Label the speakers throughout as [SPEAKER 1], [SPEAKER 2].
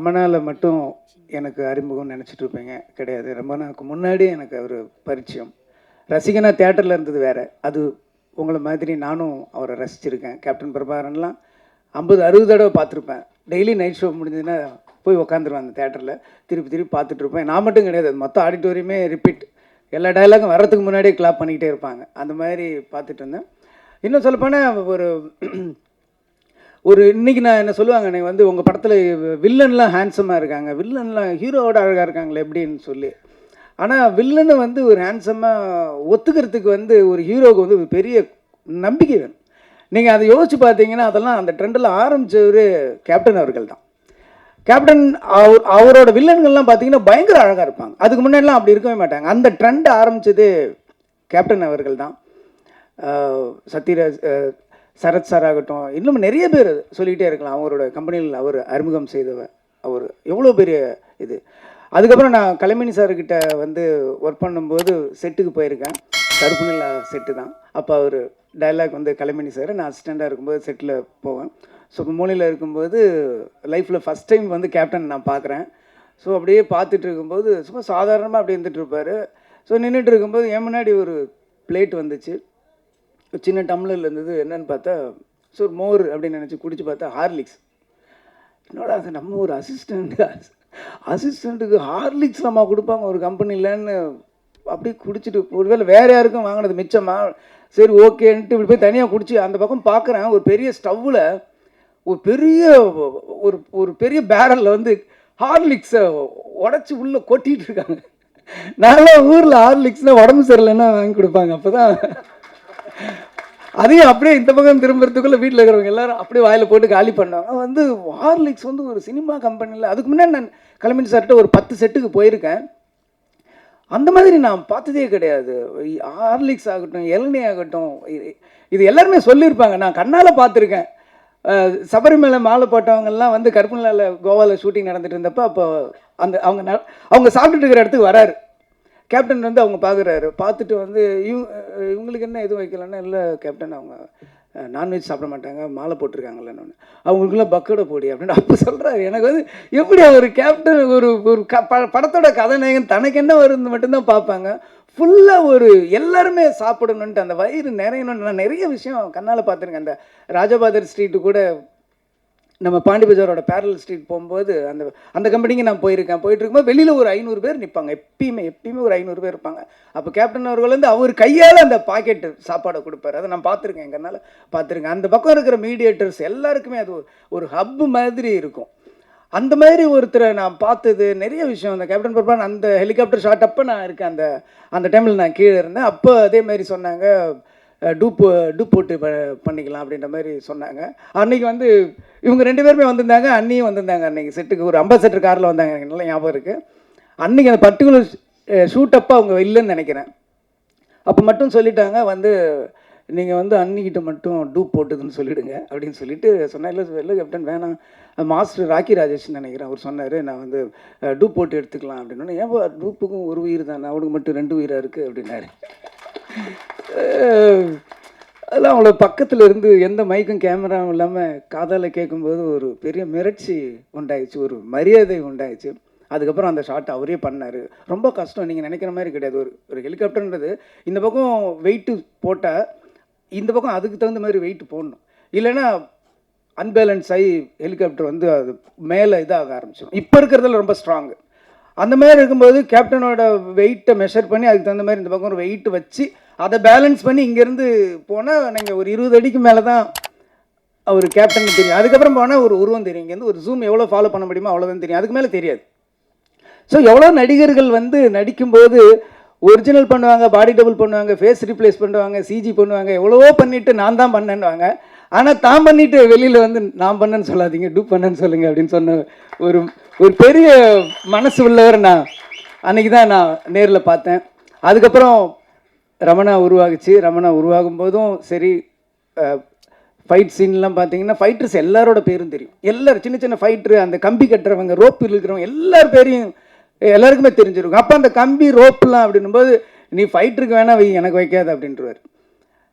[SPEAKER 1] ரமணாவில் மட்டும் எனக்கு அறிமுகம் நினச்சிட்டு இருப்பீங்க, கிடையாது. ரமணாவுக்கு முன்னாடி எனக்கு அவர் பரிச்சயம். ரசிகனா தேட்டரில் இருந்தது வேறு. அது உங்களை மாதிரி நானும் அவரை ரசிச்சிருக்கேன். கேப்டன் பிரபாகரன்லாம் 50-60 தடவை பார்த்துருப்பேன். டெய்லி நைட் ஷோ முடிஞ்சதுன்னா போய் உட்காந்துருவேன் அந்த தேட்டரில். திருப்பி திருப்பி பார்த்துட்டு இருப்பேன். நான் மட்டும் கிடையாது, அது மொத்த ஆடிட்டோரியமே ரிப்பீட். எல்லா டைலாகும் வர்றதுக்கு முன்னாடியே கிளாப் பண்ணிக்கிட்டே இருப்பாங்க. அந்த மாதிரி பார்த்துட்டு இருந்தேன். இன்னும் சொல்லப்போனால் ஒரு இன்றைக்கி நான் என்ன சொல்லுவாங்க, நீங்கள் வந்து உங்கள் படத்தில் வில்லன்லாம் ஹேண்ட்ஸமாக இருக்காங்க, வில்லன்லாம் ஹீரோவோட அழகாக இருக்காங்களே எப்படின்னு சொல்லி. ஆனால் வில்லனை வந்து ஒரு ஹேண்ட்ஸமாக ஒத்துக்கிறதுக்கு வந்து ஒரு ஹீரோவுக்கு வந்து ஒரு பெரிய நம்பிக்கை வேணும். நீங்கள் அதை யோசித்து பார்த்தீங்கன்னா அதெல்லாம் அந்த ட்ரெண்டில் ஆரம்பித்தவர் கேப்டன் அவர்கள் தான். கேப்டன் அவரோட வில்லன்கள்லாம் பார்த்தீங்கன்னா பயங்கர அழகாக இருப்பாங்க. அதுக்கு முன்னாடிலாம் அப்படி இருக்கவே மாட்டாங்க. அந்த ட்ரெண்ட் ஆரம்பித்தது கேப்டன் அவர்கள் தான். சத்யராஜ், சரத் சார் ஆகட்டும், இன்னும் நிறைய பேர் சொல்லிகிட்டே இருக்கலாம். அவரோட கம்பெனியில் அவர் அறிமுகம் செய்தவர் அவர் எவ்வளோ பெரிய இது. அதுக்கப்புறம் நான் கலைமணி சார்கிட்ட வந்து ஒர்க் பண்ணும்போது செட்டுக்கு போயிருக்கேன். கருப்பு நிலா செட்டு தான். அப்போ அவர் டைலாக் வந்து கலைமணி சார், நான் அசிஸ்டண்ட்டாக இருக்கும்போது செட்டில் போவேன். ஸோ மூலையில் இருக்கும்போது லைஃப்பில் ஃபஸ்ட் டைம் வந்து கேப்டன் நான் பார்க்குறேன். ஸோ அப்படியே பார்த்துட்டு இருக்கும்போது சும்மா சாதாரணமாக அப்படியே இருந்துகிட்ருப்பார். ஸோ நின்றுட்டு இருக்கும்போது என் முன்னாடி ஒரு பிளேட் வந்துச்சு, சின்ன டம்ளரில் இருந்தது. என்னென்னு பார்த்தா ஸோ மோர் அப்படின்னு நினச்சி குடிச்சு பார்த்தா ஹார்லிக்ஸ். என்னோட அது நம்ம ஒரு அசிஸ்டண்ட்டுக்கு ஹார்லிக்ஸ் நம்ம கொடுப்பாங்க ஒரு கம்பெனிலன்னு அப்படியே குடிச்சிட்டு, ஒருவேளை வேறு யாருக்கும் வாங்கினது மிச்சமா, சரி ஓகேன்ட்டு இப்படி போய் தனியாக குடிச்சு அந்த பக்கம் பார்க்குறேன். ஒரு பெரிய ஸ்டவ்வில் ஒரு பெரிய பேரலில் வந்து ஹார்லிக்ஸை உடச்சி உள்ளே கொட்டிகிட்டு இருக்காங்க. நல்லா ஊரில் ஹார்லிக்ஸ்னால் உடம்பு சரியில்லைன்னா வாங்கி கொடுப்பாங்க. அப்போ தான் அதையும் அப்படியே இந்த பக்கம் திரும்புறதுக்குள்ளே வீட்டில் இருக்கிறவங்க எல்லாரும் அப்படியே வாயில் போட்டு காலி பண்ணாங்க. வந்து ஹார்லிக்ஸ் வந்து ஒரு சினிமா கம்பெனியில், அதுக்கு முன்னாடி நான் கலைமணி சார்கிட்ட ஒரு 10 செட்டுக்கு போயிருக்கேன். அந்த மாதிரி நான் பார்த்ததே கிடையாது. ஹார்லிக்ஸ் ஆகட்டும், இளநீ ஆகட்டும், இது எல்லாருமே சொல்லியிருப்பாங்க. நான் கண்ணால் பார்த்துருக்கேன். சபரிமலை மாலை போட்டவங்கெல்லாம் வந்து கருப்பு நிலாவில் கோவாவில் ஷூட்டிங் நடந்துட்டு இருந்தப்போ அப்போ அந்த அவங்க சாப்பிட்டுட்டு இருக்கிற இடத்துக்கு வராரு கேப்டன். வந்து அவங்க பார்க்குறாரு. பார்த்துட்டு வந்து இவங்களுக்கு என்ன எதுவும் வைக்கலன்னா, இல்லை கேப்டன் அவங்க நான்வெஜ் சாப்பிட மாட்டாங்க, மாலை போட்டிருக்காங்களேன்னு. அவங்களுக்குலாம் பக்கோட போடி அப்படின்னு அப்போ சொல்கிறாரு. எனக்கு வந்து எப்படி ஒரு கேப்டன் ஒரு படத்தோட கதாநாயகன் தனக்கு என்ன வருது மட்டும்தான் பார்ப்பாங்க. ஃபுல்லாக எல்லாருமே சாப்பிடணுன்ட்டு அந்த வயிறு நிறையணும்னு நான் நிறைய விஷயம் கண்ணால் பார்த்துருக்கேன். அந்த ராஜபாதர் ஸ்ட்ரீட்டு கூட நம்ம பாண்டி பஜாரோட பேரல் ஸ்ட்ரீட் போகும்போது அந்த கம்பெனிக்கு நான் போயிருக்கேன். போயிட்டு இருக்கும்போது வெளியில் ஒரு 500 பேர் நிற்பாங்க. எப்பயுமே ஒரு 500 பேர் இருப்பாங்க. அப்போ கேப்டன் அவர்கள் வந்து அவர் கையால் அந்த பாக்கெட்டு சாப்பாடை கொடுப்பாரு. அதை நான் பார்த்துருக்கேன், எங்கனால பார்த்துருக்கேன். அந்த பக்கம் இருக்கிற மீடியேட்டர்ஸ் எல்லாருக்குமே அது ஒரு ஹப்பு மாதிரி இருக்கும். அந்த மாதிரி ஒருத்தரை நான் பார்த்தது நிறைய விஷயம். அந்த கேப்டன் பிரபாகரன் அந்த ஹெலிகாப்டர் ஷாட் அப்போ நான் இருக்கேன். அந்த டைமில் நான் கீழே இருந்தேன். அப்போ அதே மாதிரி சொன்னாங்க, டூப் போட்டு பண்ணிக்கலாம் அப்படின்ற மாதிரி சொன்னாங்க. அன்றைக்கி வந்து இவங்க 2 பேருமே வந்திருந்தாங்க, அண்ணியும் வந்திருந்தாங்க. அன்றைக்கி செட்டுக்கு ஒரு அம்பாசடர் காரில் வந்தாங்க, எனக்கு நல்லா ஞாபகம் இருக்குது. அன்றைக்கி அந்த பர்டிகுலர் ஷூட் அப்போ அவங்க இல்லைன்னு நினைக்கிறேன். அப்போ மட்டும் சொல்லிட்டாங்க வந்து, நீங்கள் வந்து அன்னிக்கிட்ட மட்டும் டூப் போட்டுதுன்னு சொல்லிவிடுங்க அப்படின்னு சொல்லிட்டு சொன்னேன். இல்லை கேப்டன் வேணாம், மாஸ்டர் ராக்கி ராஜேஷ்னு நினைக்கிறேன், அவர் சொன்னார் நான் வந்து டூப் போட்டு எடுத்துக்கலாம் அப்படின்னு. ஏன் டூப்புக்கும் ஒரு உயிர் தானே, அவனுக்கு மட்டும் 2 உயிராக இருக்குது அப்படின்னாரு. அதெல்லாம் அவங்கள பக்கத்தில் இருந்து எந்த மைக்கும் கேமராவும் இல்லாமல் காதால் கேட்கும்போது ஒரு பெரிய மிரட்சி உண்டாயிடுச்சு, ஒரு மரியாதை உண்டாயிடுச்சு. அதுக்கப்புறம் அந்த ஷாட் அவரே பண்ணார். ரொம்ப கஷ்டம், நீங்கள் நினைக்கிற மாதிரி கிடையாது. ஒரு ஹெலிகாப்டர்ன்றது இந்த பக்கம் வெயிட்டு போட்டால் இந்த பக்கம் அதுக்கு தகுந்த மாதிரி வெயிட் போடணும், இல்லைன்னா அன்பேலன்ஸ் ஆகி ஹெலிகாப்டர் வந்து அது மேலே இதாக ஆரம்பிச்சிடும். இப்போ இருக்கிறதுல ரொம்ப ஸ்ட்ராங்கு. அந்த மாதிரி இருக்கும்போது கேப்டனோட வெயிட்டை மெஷர் பண்ணி அதுக்கு தகுந்த மாதிரி இந்த பக்கம் ஒரு வெயிட் வச்சு அதை பேலன்ஸ் பண்ணி இங்கேருந்து போனால் நீங்கள் ஒரு 20 அடிக்கு மேலே தான் அவர் கேப்டனுக்கு தெரியும். அதுக்கப்புறம் போனால் ஒரு உருவம் தெரியும். இங்கேருந்து ஒரு ஜூம் எவ்வளோ ஃபாலோ பண்ண முடியுமோ அவ்வளோதான் தெரியும், அதுக்கு மேலே தெரியாது. ஸோ எவ்வளோ நடிகர்கள் வந்து நடிக்கும்போது ஒரிஜினல் பண்ணுவாங்க, பாடி டபுள் பண்ணுவாங்க, ஃபேஸ் ரீப்ளேஸ் பண்ணுவாங்க, சிஜி பண்ணுவாங்க, எவ்வளவோ பண்ணிவிட்டு நான் தான் பண்ணேன்னுவாங்க. ஆனால் தான் பண்ணிவிட்டு வெளியில் வந்து நான் பண்ணேன்னு சொல்லாதீங்க, டூப் பண்ணேன்னு சொல்லுங்கள் அப்படின்னு சொன்ன ஒரு பெரிய மனசு உள்ளவர் நான் அன்றைக்கி தான் நான் நேரில் பார்த்தேன். அதுக்கப்புறம் ரமணா உருவாகுச்சு. ரமணா உருவாகும் போதும் சரி, ஃபைட் சீன்லாம் பார்த்தீங்கன்னா ஃபைட்டர்ஸ் எல்லாரோட பேரும் தெரியும். எல்லோரும் சின்ன சின்ன ஃபைட்ரு, அந்த கம்பி கட்டுறவங்க, ரோப்பு இருக்கிறவங்க எல்லார் பேரையும் எல்லாருக்குமே தெரிஞ்சிருக்கும். அப்போ அந்த கம்பி ரோப்புலாம் அப்படின்னும்போது நீ ஃபைட்டருக்கு வேணால் வை, எனக்கு வைக்காது அப்படின்றவார்.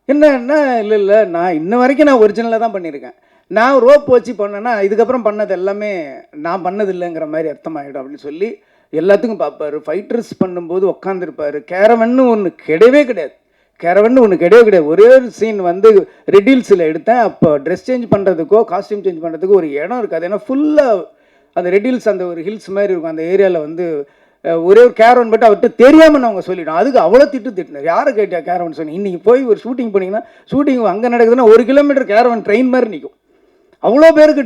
[SPEAKER 1] என்னன்னா இல்லை நான் இன்ன வரைக்கும் நான் ஒரிஜினலாக தான் பண்ணியிருக்கேன். நான் ரோப் வச்சு பண்ணேன்னா இதுக்கப்புறம் பண்ணது எல்லாமே நான் பண்ணது இல்லைங்கிற மாதிரி அர்த்தமாயிடும் அப்படின்னு சொல்லி எல்லாத்துக்கும் பார்ப்பாரு. ஃபைட்டர்ஸ் பண்ணும்போது உட்காந்துருப்பாரு. கேரவன்னு ஒன்று கிடையவே கிடையாது. கேரவன்னு ஒன்று கிடையவே கிடையாது. ஒரே ஒரு சீன் வந்து ரெட் ஹில்ஸில் எடுத்தேன். அப்போ ட்ரெஸ் சேஞ்ச் பண்ணுறதுக்கோ காஸ்டியூம் சேஞ்ச் பண்ணுறதுக்கோ ஒரு இடம் இருக்காது. ஏன்னா ஃபுல்லாக அந்த ரெட் ஹில்ஸ் அந்த ஒரு ஹில்ஸ் மாதிரி இருக்கும். அந்த ஏரியாவில் வந்து ஒரே ஒரு கேரவன் மட்டும் அவர்கிட்ட தெரியாமல் அவங்க சொல்லிவிடும். அதுக்கு அவ்வளோ திட்டினார். யாரை கேட்டியா கேரவன் சொன்னி? இன்றைக்கி போய் ஒரு ஷூட்டிங் போனீங்கன்னா ஷூட்டிங் அங்கே நடக்குதுன்னா 1 கிலோமீட்டர் கேரவன் ட்ரெயின் மாதிரி நிற்கும். அவ்வளோ பேருக்கு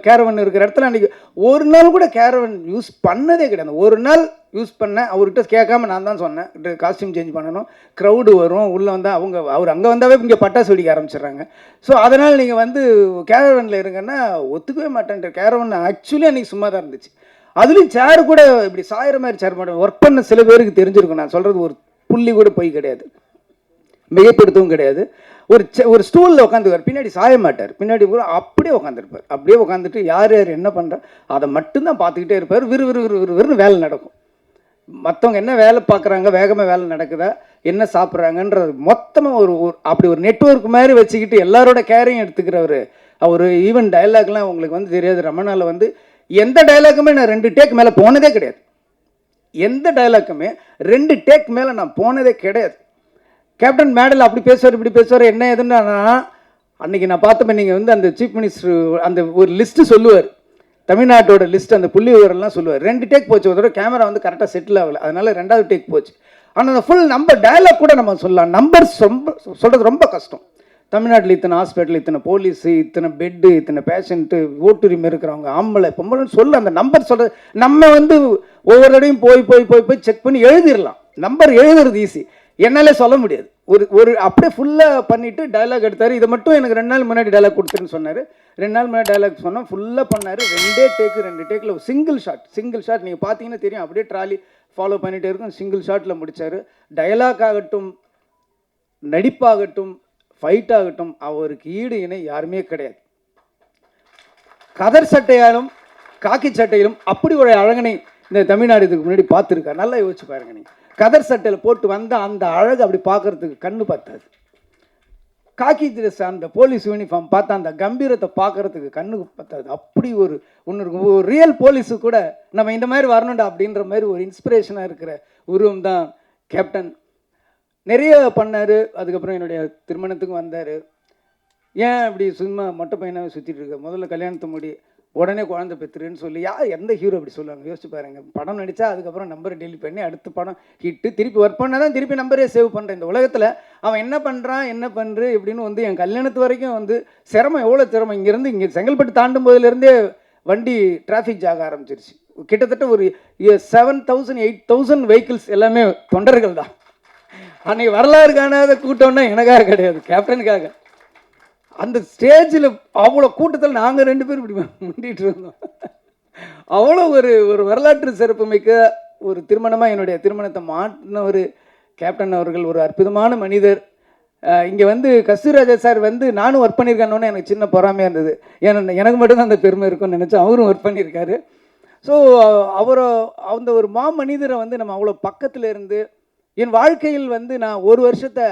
[SPEAKER 1] கேரவன் இருக்கிற இடத்துல அன்றைக்கி ஒரு நாள் கூட கேரவன் யூஸ் பண்ணதே கிடையாது. ஒரு நாள் யூஸ் பண்ணேன். அவர்கிட்ட கேட்காம நான் தான் சொன்னேன், காஸ்டியூம் சேஞ்ச் பண்ணணும், க்ரௌடு வரும், உள்ளே வந்தால் அவர் அங்கே வந்தாவே இங்கே பட்டாசு வெடிக்க ஆரம்பிச்சிடுறாங்க. ஸோ அதனால் நீங்கள் வந்து கேரவனில் இருங்கன்னா ஒத்துக்கவே மாட்டேன்ற. கேரவன் ஆக்சுவலி அன்றைக்கி சும்மா தான் இருந்துச்சு. அதுலேயும் சேர் கூட இப்படி சாயிற மாதிரி சேர் மாட்டேன். ஒர்க் பண்ண சில பேருக்கு தெரிஞ்சிருக்கும். நான் சொல்கிறது ஒரு புள்ளி கூட போய் கிடையாது, மிகைப்படுத்தவும் கிடையாது. ஒரு ஸ்டூலில் உட்காந்துருவார். பின்னாடி சாய மாட்டார். பின்னாடி பூரா அப்படியே உட்காந்துருப்பார். அப்படியே உட்காந்துட்டு யார் யார் என்ன பண்ணுறா அதை மட்டும்தான் பார்த்துக்கிட்டே இருப்பார். விறுவிறுன்னு வேலை நடக்கும். மற்றவங்க என்ன வேலை பார்க்குறாங்க, வேகமாக வேலை நடக்குதா, என்ன சாப்பிட்றாங்கன்றது மொத்தமாக அப்படி ஒரு நெட்வொர்க் மாதிரி வச்சுக்கிட்டு எல்லாரோட கேரையும் எடுத்துக்கிறவர் அவர். ஈவன் டைலாக்லாம் உங்களுக்கு வந்து தெரியாது. ரமணாவில் வந்து எந்த டைலாக்குமே நான் 2 டேக் மேலே போனதே கிடையாது. எந்த டைலாக்குமே 2 டேக் மேலே நான் போனதே கிடையாது. கேப்டன் மேடல் அப்படி பேசுவார், இப்படி பேசுவார், என்ன ஏதுன்னா அன்றைக்கி நான் பார்த்தப்ப நீங்கள் வந்து அந்த சீஃப் மினிஸ்டர் அந்த ஒரு லிஸ்ட்டு சொல்லுவார், தமிழ்நாட்டோட லிஸ்ட், அந்த புள்ளி விவரம்லாம் சொல்லுவார். 2 டேக் போச்சு. ஒரு கேமரா வந்து கரெக்டாக செட்டில் ஆகலை, அதனால் 2வது டேக் போச்சு. ஆனால் அந்த ஃபுல் நம்பர் டைலாக் கூட நம்ம சொல்லலாம். நம்பர்ஸ் ரொம்ப சொல்கிறது ரொம்ப கஷ்டம். தமிழ்நாட்டில் இத்தனை ஹாஸ்பிட்டல், இத்தனை போலீஸு, இத்தனை பெட்டு, இத்தனை பேஷண்ட்டு, ஓட்டுரிமை இருக்கிறவங்க, ஆம்பளை பொம்பளைன்னு சொல்ல அந்த நம்பர் சொல்கிறது நம்ம வந்து ஒவ்வொரு தடையும் போய் செக் பண்ணி எழுதிடலாம். நம்பர் எழுதுறது ஈஸி, என்னாலே சொல்ல முடியாது. ஒரு அப்படியே ஃபுல்லாக பண்ணிவிட்டு டைலாக் எடுத்தார். இதை மட்டும் எனக்கு 2 நாள் முன்னாடி டைலாக் கொடுத்துருன்னு சொன்னார். 2 நாள் முன்னாடி டைலாக் சொன்னால் ஃபுல்லாக பண்ணார். 2 டேக்கில் சிங்கிள் ஷாட் நீங்கள் பார்த்தீங்கன்னா தெரியும். அப்படியே ட்ராலி ஃபாலோ பண்ணிகிட்டே இருக்கும். சிங்கிள் ஷாட்டில் முடித்தார். டைலாக் ஆகட்டும், நடிப்பாகட்டும், ஃபைட் ஆகட்டும், அவருக்கு ஈடு இணை யாருமே கிடையாது. கதர் சட்டையாலும் காக்கி சட்டையிலும் அப்படி ஒரு அழகனை இந்த தமிழ்நாடு இதுக்கு முன்னாடி பார்த்துருக்காரு. நல்லா யோசிச்சு பாருங்க. நீங்கள் கதர் சட்டையில் போட்டு வந்தால் அந்த அழகு அப்படி பார்க்குறதுக்கு கண்ணு பத்தாது. காக்கி ட்ரெஸ் அந்த போலீஸ் யூனிஃபார்ம் பார்த்தா அந்த கம்பீரத்தை பார்க்குறதுக்கு கண்ணுக்கு பத்தாது. அப்படி ஒன்று இருக்கும். ஒரு ரியல் போலீஸு கூட நம்ம இந்த மாதிரி வரணும்டா அப்படின்ற மாதிரி ஒரு இன்ஸ்பிரேஷனாக இருக்கிற உருவம் தான் கேப்டன். நிறைய பண்ணார். அதுக்கப்புறம் என்னுடைய திருமணத்துக்கும் வந்தார். ஏன் இப்படி சும்மா மொட்டை பையனாகவே சுற்றிட்டு இருக்க, முதல்ல கல்யாணத்தை முடி, உடனே குழந்தை பெற்றுருன்னு சொல்லி எந்த ஹீரோ அப்படி சொல்லுவாங்க? யோசிச்சு பாருங்கள். படம் நடித்தா அதுக்கப்புறம் நம்பரை டெலிட் பண்ணி அடுத்த படம் ஹிட்டு திருப்பி ஒர்க் பண்ணால் தான் திருப்பி நம்பரே சேவ் பண்ணுறேன். இந்த உலகத்தில் அவன் என்ன பண்ணுறான், என்ன பண்ணுற இப்படின்னு வந்து என் கல்யாணத்து வரைக்கும் வந்து சிரமம், எவ்வளோ சிரமம். இங்கேருந்து இங்கே செங்கல்பட்டு தாண்டும் போதிலேருந்தே வண்டி டிராஃபிக் ஜாக ஆரம்பிச்சிருச்சு. கிட்டத்தட்ட ஒரு 7,000 8,000 வெஹிக்கிள்ஸ் எல்லாமே தொண்டர்கள் தான். அன்றைக்கி வரலாறு காணாத கூட்டம்னா எனக்காக கிடையாது, கேப்டனுக்காக. அந்த ஸ்டேஜில் அவ்வளோ கூட்டத்தில் நாங்கள் 2 பேரும் இப்படி முண்டிகிட்டு இருந்தோம். அவ்வளோ ஒரு வரலாற்று சிறப்புமிக்க ஒரு திருமணமாக என்னுடைய திருமணத்தை மாற்றினவர் கேப்டன் அவர்கள். ஒரு அற்புதமான மனிதர். இங்கே வந்து கஸ்தூரிராஜா சார் வந்து நானும் ஒர்க் பண்ணியிருக்கானோன்னு எனக்கு சின்ன பொறாமையாக இருந்தது. ஏன்னா எனக்கு மட்டும்தான் அந்த பெருமை இருக்கும்னு நினச்சேன். அவரும் ஒர்க் பண்ணியிருக்காரு. ஸோ அந்த ஒரு மனிதரை வந்து நம்ம அவ்வளோ பக்கத்தில் இருந்து என் வாழ்க்கையில் வந்து நான் 1 வருஷத்தை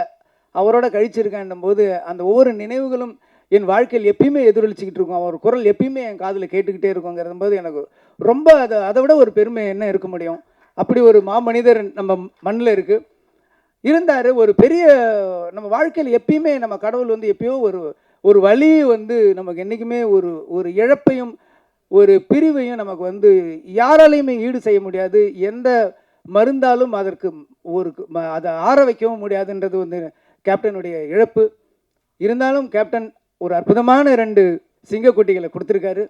[SPEAKER 1] அவரோட கழிச்சிருக்கேன் போது அந்த ஒவ்வொரு நினைவுகளும் என் வாழ்க்கையில் எப்பயுமே எதிரொலிச்சிக்கிட்டு இருக்கும். அவர் குரல் எப்பயுமே என் காதில் கேட்டுக்கிட்டே இருக்குங்கிற போது எனக்கு ரொம்ப அதை விட ஒரு பெருமை என்ன இருக்க முடியும்? அப்படி ஒரு மாமனிதர் நம்ம மண்ணில் இருந்தார். ஒரு பெரிய நம்ம வாழ்க்கையில் எப்பயுமே நம்ம கடவுள் வந்து எப்பயோ ஒரு வழி வந்து நமக்கு என்றைக்குமே ஒரு இழப்பையும் ஒரு பிரிவையும் நமக்கு வந்து யாராலையுமே ஈடு செய்ய முடியாது. எந்த மருந்தாலும் அதற்கு அதை ஆற வைக்கவும் முடியாதுன்றது வந்து கேப்டனுடைய இழப்பு. இருந்தாலும் கேப்டன் ஒரு அற்புதமான 2 சிங்கக்குட்டிகளை கொடுத்துருக்காரு.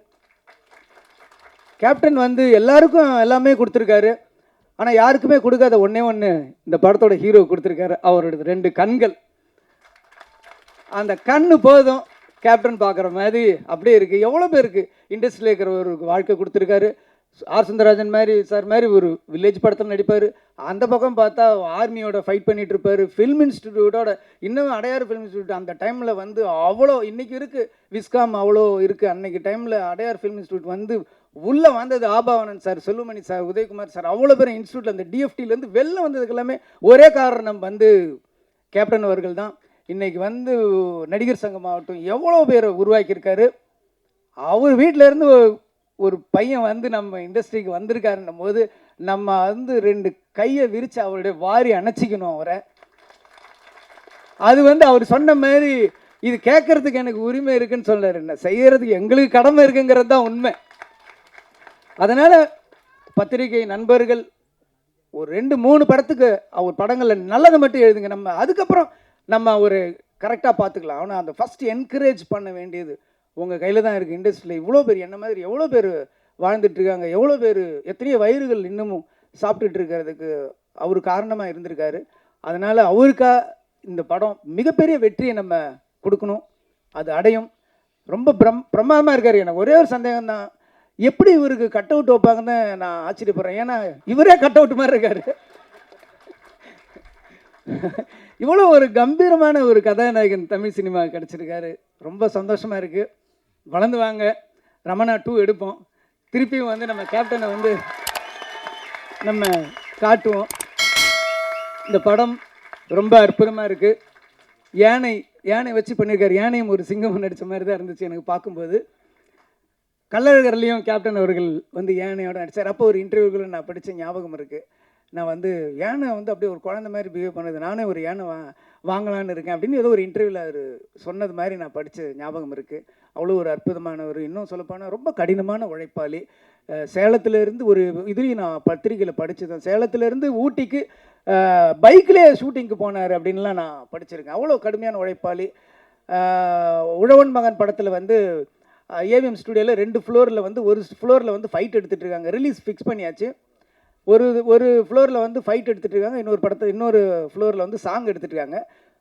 [SPEAKER 1] கேப்டன் வந்து எல்லாருக்கும் எல்லாமே கொடுத்துருக்காரு. ஆனால் யாருக்குமே கொடுக்காத ஒன்றே இந்த படத்தோட ஹீரோ கொடுத்துருக்காரு. அவரோட 2 கண்கள். அந்த கண்ணு போதும் கேப்டன் பார்க்குற மாதிரி அப்படியே இருக்குது. எவ்வளோ பேருக்கு இண்டஸ்ட்ரியில் இருக்கிற ஒரு வாழ்க்கை கொடுத்துருக்காரு. ஆர் சுந்தரராஜன் மாதிரி சார் மாதிரி ஒரு வில்லேஜ் படத்தில் நடிப்பார். அந்த பக்கம் பார்த்தா ஆர்மியோட ஃபைட் பண்ணிகிட்டு இருப்பார். ஃபில்ம் இன்ஸ்டிடியூட்டோட இன்னும் அடையாறு ஃபில்ம் இன்ஸ்டியூட் அந்த டைமில் வந்து அவ்வளோ, இன்றைக்கி இருக்குது விஸ்காம் அவ்வளோ இருக்குது. அன்றைக்கி டைமில் அடையார் ஃபில்ம் இன்ஸ்டியூட் வந்து உள்ளே வந்தது Aabavanan sir, Selvamani sir, Udhayakumar sir, அவ்வளோ பேர் இன்ஸ்டியூட்டில் அந்த டிஎஃப்டிலேருந்து வெளில வந்ததுக்கு எல்லாமே ஒரே காரணம் வந்து கேப்டன் அவர்கள் தான். இன்றைக்கி வந்து நடிகர் சங்கம் ஆகட்டும் எவ்வளோ பேரை உருவாக்கியிருக்காரு. அவர் வீட்டிலேருந்து ஒரு பையன் வந்து நம்ம இண்டஸ்ட்ரிக்கு வந்திருக்காருன்னும் போது நம்ம வந்து 2 கையை விரித்து அவருடைய வாரி அணைச்சிக்கணும் அவரை. அது வந்து அவர் சொன்ன மாதிரி இது கேட்கறதுக்கு எனக்கு உரிமை இருக்குன்னு சொல்றாரு, என்ன செய்யறதுக்கு எங்களுக்கு கடமை இருக்குங்கிறது தான் உண்மை. அதனால் பத்திரிகை நண்பர்கள் ஒரு 2-3 படத்துக்கு அவர் படங்களில் நல்லதை மட்டும் எழுதுங்க, நம்ம அதுக்கப்புறம் நம்ம ஒரு கரெக்டாக பார்த்துக்கலாம். ஆனால் அந்த ஃபஸ்ட்டு என்கரேஜ் பண்ண வேண்டியது உங்கள் கையில் தான் இருக்குது. இண்டஸ்ட்ரியில் இவ்வளோ பேர் என்ன மாதிரி எவ்வளோ பேர் வாழ்ந்துட்டுருக்காங்க, எவ்வளோ பேர் எத்தனையோ வயிறுகள் இன்னமும் சாப்பிட்டுட்டு இருக்கிறதுக்கு அவர் காரணமாக இருந்திருக்காரு. அதனால் அவருக்கா இந்த படம் மிகப்பெரிய வெற்றியை நம்ம கொடுக்கணும், அது அடையும். ரொம்ப பிரமாதமாக இருக்கார். எனக்கு ஒரே ஒரு சந்தேகம் தான், எப்படி இவருக்கு கட் அவுட் வைப்பாங்கன்னு நான் ஆச்சரியப்படுறேன். ஏன்னா இவரே கட் அவுட் மாதிரி இருக்கார். இவ்வளோ ஒரு கம்பீரமான ஒரு கதாநாயகன் தமிழ் சினிமா கிடச்சிருக்காரு. ரொம்ப சந்தோஷமாக இருக்குது. வளர்ந்து வாங்க, ரமணா 2 எடுப்போம். திருப்பியும் வந்து நம்ம கேப்டனை வந்து நம்ம காட்டுவோம். இந்த படம் ரொம்ப அற்புதமாக இருக்குது. யானை வச்சு பண்ணியிருக்காரு. யானையும் ஒரு சிங்கம் நடித்த மாதிரி தான் இருந்துச்சு எனக்கு பார்க்கும்போது. கள்ளழகர்லேயும் கேப்டன் அவர்கள் வந்து யானையோட நடித்தார். அப்போ ஒரு இன்டர்வியூக்குள்ள நான் படித்த ஞாபகம் இருக்குது. நான் வந்து யானை வந்து அப்படியே ஒரு குழந்தை மாதிரி பிஹேவ் பண்ணுது, நானே ஒரு யானை வாங்கலான்னு இருக்கேன் அப்படின்னு ஏதோ ஒரு இன்டர்வியூவில் அவர் சொன்னது மாதிரி நான் படித்த ஞாபகம் இருக்குது. அவ்வளோ ஒரு அற்புதமானவர். இன்னும் சொல்லப்போனால் ரொம்ப கடினமான உழைப்பாளி. சேலத்திலேருந்து ஒரு இதுலேயும் நான் பத்திரிகையில் படித்தேன், சேலத்திலேருந்து ஊட்டிக்கு பைக்லேயே ஷூட்டிங்க்கு போனார் அப்படின்லாம் நான் படிச்சிருக்கேன். அவ்வளோ கடுமையான உழைப்பாளி. உழவன் மகன் படத்தில் வந்து ஏவிஎம் ஸ்டுடியோவில் 2 ஃப்ளோரில் வந்து ஒரு ஃப்ளோரில் வந்து ஃபைட் எடுத்துகிட்டு இருக்காங்க. ரிலீஸ் ஃபிக்ஸ் பண்ணியாச்சு. ஒரு ஃப்ளோரில் வந்து ஃபைட் எடுத்துகிட்டு இருக்காங்க, இன்னொரு ஃப்ளோரில் வந்து சாங் எடுத்துகிட்டு இருக்காங்க.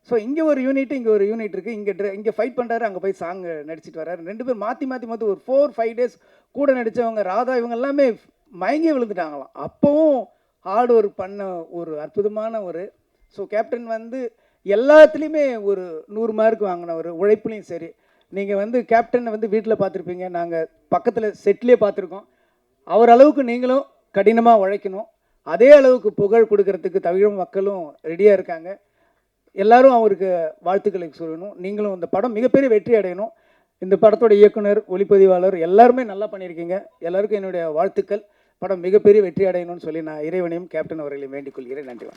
[SPEAKER 1] ஸோ இங்கே ஒரு யூனிட், இங்கே ஒரு யூனிட் இருக்குது. இங்கே ஃபைட் பண்ணுறாரு, அங்கே போய் சாங் நடிச்சிட்டு வர்றாரு. 2 பேர் மாற்றி ஒரு 4-5 டேஸ் கூட நடித்தவங்க ராதா இவங்க எல்லாமே மயங்கி விழுந்துட்டாங்களாம். அப்போவும் ஹார்ட் ஒர்க் பண்ண ஒரு அற்புதமான ஒரு ஸோ கேப்டன் வந்து எல்லாத்துலேயுமே ஒரு 100 மார்க் வாங்கினவர். உழைப்புலையும் சரி. நீங்கள் வந்து கேப்டனை வந்து வீட்டில் பார்த்துருப்பீங்க, நாங்கள் பக்கத்தில் செட்லேயே பார்த்துருக்கோம். அவர் அளவுக்கு நீங்களும் கடினமாக உழைக்கணும். அதே அளவுக்கு புகழ் கொடுக்கறதுக்கு தமிழ் மக்களும் ரெடியாக இருக்காங்க. எல்லாரும் அவருக்கு வாழ்த்துக்களை சொல்லணும். நீங்களும் இந்த படம் மிகப்பெரிய வெற்றி அடையணும். இந்த படத்தோட இயக்குனர், ஒளிப்பதிவாளர் எல்லாருமே நல்லா பண்ணியிருக்கீங்க. எல்லாருக்கும் என்னுடைய வாழ்த்துக்கள். படம் மிகப்பெரிய வெற்றி அடையணும்னு சொல்லி நான் இறைவனையும் கேப்டன் அவர்களையும் வேண்டிக் கொள்கிறேன். நன்றி.